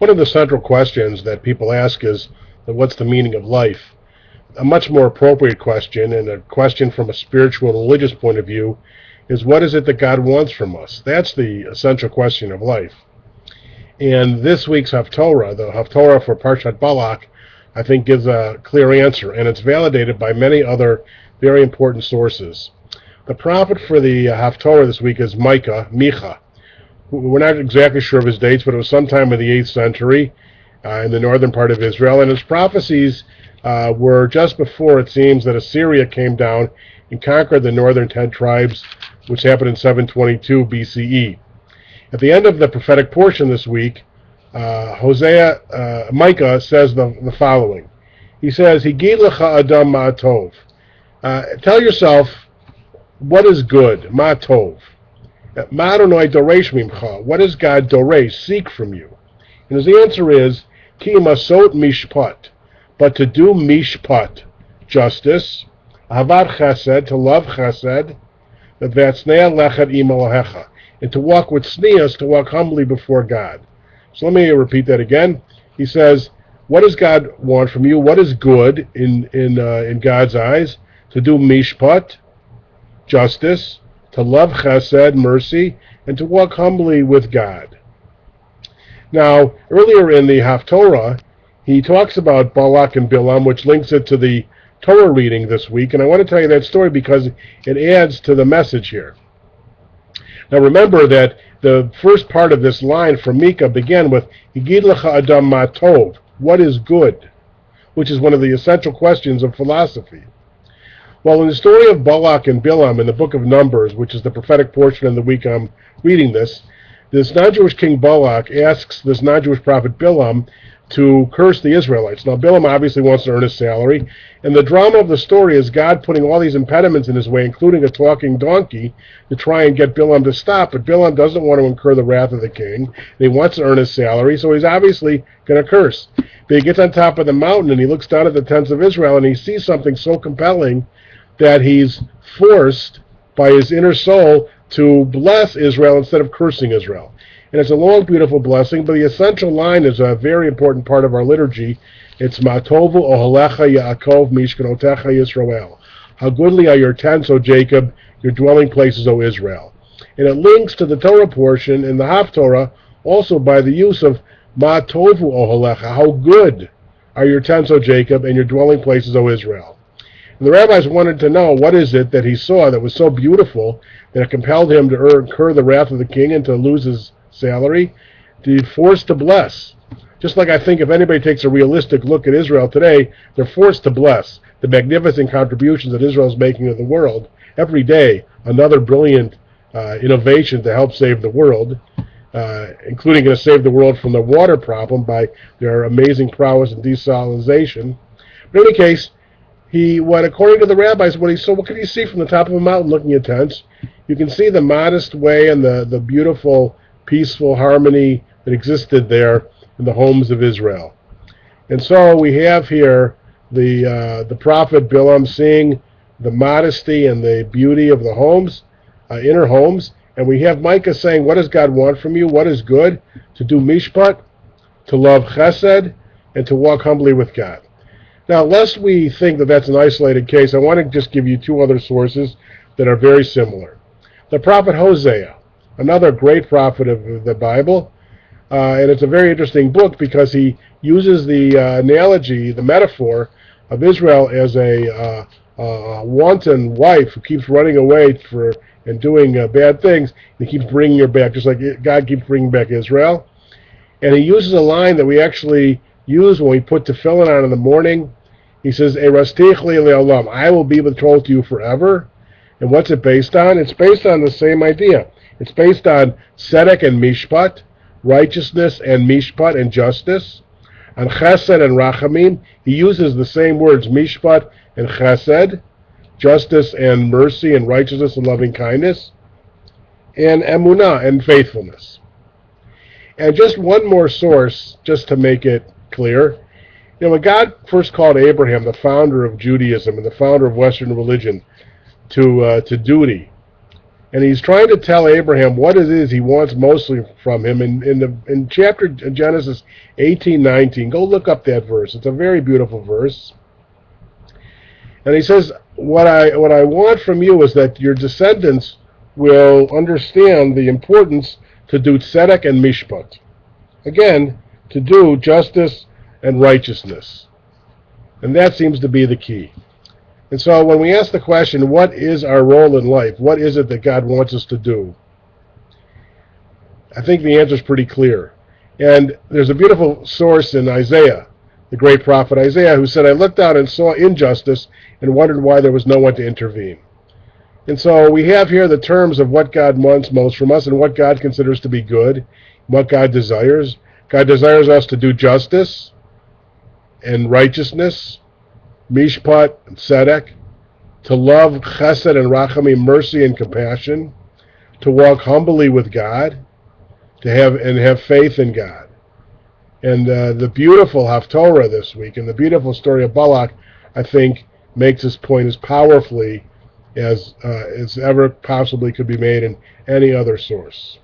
One of the central questions that people ask is, what's the meaning of life? A much more appropriate question, and a question from a spiritual and religious point of view, is what is it that God wants from us? That's the essential question of life. And this week's haftorah, the haftorah for Parshat Balak, I think gives a clear answer, and it's validated by many other very important sources. The prophet for the haftorah this week is Micah. We're not exactly sure of his dates, but it was sometime in the 8th century in the northern part of Israel, and his prophecies were just before it seems that Assyria came down and conquered the northern 10 tribes, which happened in 722 BCE. At the end of the prophetic portion this week, Micah says the following. He says, Higid lecha adam ma'atov. Tell yourself what is good, ma'atov. Ma'adonai doresh mimcha. What does God doresh, seek from you? And his answer is, Ki masot mishpat. But to do mishpat, justice, ahavat chesed, to love chesed, v'atzneah lechet im Elohecha, and to walk with sneas, to walk humbly before God. So let me repeat that again. He says, what does God want from you? What is good in God's eyes? To do mishpat, justice, to love chesed, mercy, and to walk humbly with God. Now, earlier in the haftorah, he talks about Balak and Balaam, which links it to the Torah reading this week, and I want to tell you that story because it adds to the message here. Now remember that the first part of this line from Micah began with, Higid lecha adam ma tov, what is good? Which is one of the essential questions of philosophy. Well, in the story of Balak and Balaam in the book of Numbers, which is the prophetic portion in the week I'm reading this non-Jewish king Balak asks this non-Jewish prophet Balaam to curse the Israelites. Now, Balaam obviously wants to earn his salary, and the drama of the story is God putting all these impediments in his way, including a talking donkey, to try and get Balaam to stop, but Balaam doesn't want to incur the wrath of the king, and he wants to earn his salary, so he's obviously going to curse. But he gets on top of the mountain, and he looks down at the tents of Israel, and he sees something so compelling that he's forced by his inner soul to bless Israel instead of cursing Israel. And it's a long, beautiful blessing, but the essential line is a very important part of our liturgy. It's Matovu ohalecha Yaakov mishkanotecha Yisrael. How goodly are your tents, O Jacob, your dwelling places, O Israel. And it links to the Torah portion in the haftorah also by the use of Matovu ohalecha. How good are your tents, O Jacob, and your dwelling places, O Israel. And the rabbis wanted to know what is it that he saw that was so beautiful that it compelled him to incur the wrath of the king and to lose his salary, to be forced to bless. Just like I think if anybody takes a realistic look at Israel today, they're forced to bless the magnificent contributions that Israel is making to the world. Every day, another brilliant innovation to help save the world, including going to save the world from the water problem by their amazing prowess in desalination. But in any case, according to the rabbis, what can you see from the top of a mountain looking at tents? You can see the modest way and the beautiful, peaceful harmony that existed there in the homes of Israel. And so we have here the prophet Balaam seeing the modesty and the beauty of the homes, inner homes, and we have Micah saying, what does God want from you? What is good? To do mishpat, to love chesed, and to walk humbly with God. Now, lest we think that that's an isolated case, I want to just give you two other sources that are very similar. The prophet Hosea, another great prophet of the Bible, and it's a very interesting book because he uses the analogy, the metaphor of Israel as a wanton wife who keeps running away and doing bad things, and he keeps bringing her back, just like God keeps bringing back Israel. And he uses a line that we actually use when we put tefillin on in the morning. He says, Erastich li le'olam, I will be betrothed to you forever. And what's it based on? It's based on the same idea. It's based on tzedek and mishpat, righteousness and mishpat and justice, on chesed and rachamim. He uses the same words, mishpat and chesed, justice and mercy and righteousness and loving kindness, and emunah and faithfulness. And just one more source, just to make it clear. When God first called Abraham, the founder of Judaism and the founder of Western religion, to duty, And he's trying to tell Abraham what it is he wants mostly from him. In chapter Genesis 18:19, go look up that verse. It's a very beautiful verse. And he says, what I want from you is that your descendants will understand the importance to do tzedek and mishpat. Again, to do justice and righteousness. And that seems to be the key. And so when we ask the question, what is our role in life? What is it that God wants us to do? I think the answer is pretty clear. And there's a beautiful source in Isaiah, the great prophet Isaiah, who said, I looked out and saw injustice and wondered why there was no one to intervene. And so we have here the terms of what God wants most from us and what God considers to be good, what God desires. God desires us to do justice and righteousness, mishpat and tzedek, to love chesed and rachamim, mercy and compassion, to walk humbly with God, to have faith in God. And the beautiful haftorah this week and the beautiful story of Balak, I think, makes this point as powerfully as ever possibly could be made in any other source.